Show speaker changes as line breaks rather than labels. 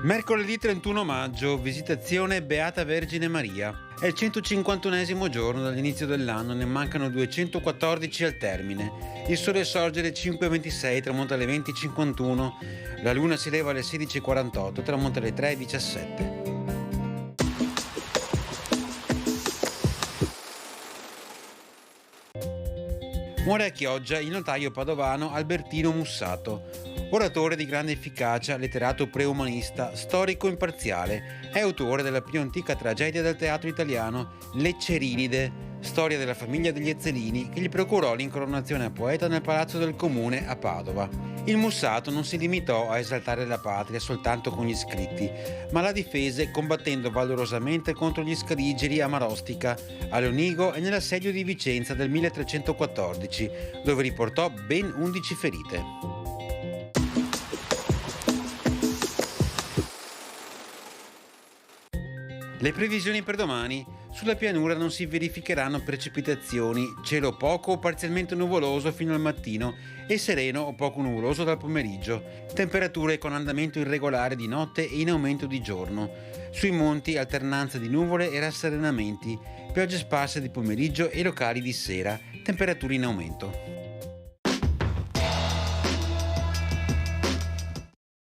Mercoledì 31 maggio, Visitazione Beata Vergine Maria. È il 151esimo giorno dall'inizio dell'anno, ne mancano 214 al termine. Il sole sorge alle 5:26, tramonta alle 20:51. La luna si leva alle 16:48, tramonta alle 3:17. Muore a Chioggia il notaio padovano Albertino Mussato, oratore di grande efficacia, letterato preumanista, storico imparziale. È autore della più antica tragedia del teatro italiano, L'Eccerinide, storia della famiglia degli Ezzelini, che gli procurò l'incoronazione a poeta nel palazzo del comune a Padova. Il Mussato non si limitò a esaltare la patria soltanto con gli scritti, ma la difese combattendo valorosamente contro gli scaligeri a Marostica, a Lonigo e nell'assedio di Vicenza del 1314, dove riportò ben 11 ferite. Le previsioni per domani: sulla pianura non si verificheranno precipitazioni, cielo poco o parzialmente nuvoloso fino al mattino e sereno o poco nuvoloso dal pomeriggio, temperature con andamento irregolare di notte e in aumento di giorno. Sui monti alternanza di nuvole e rasserenamenti, piogge sparse di pomeriggio e locali di sera, temperature in aumento.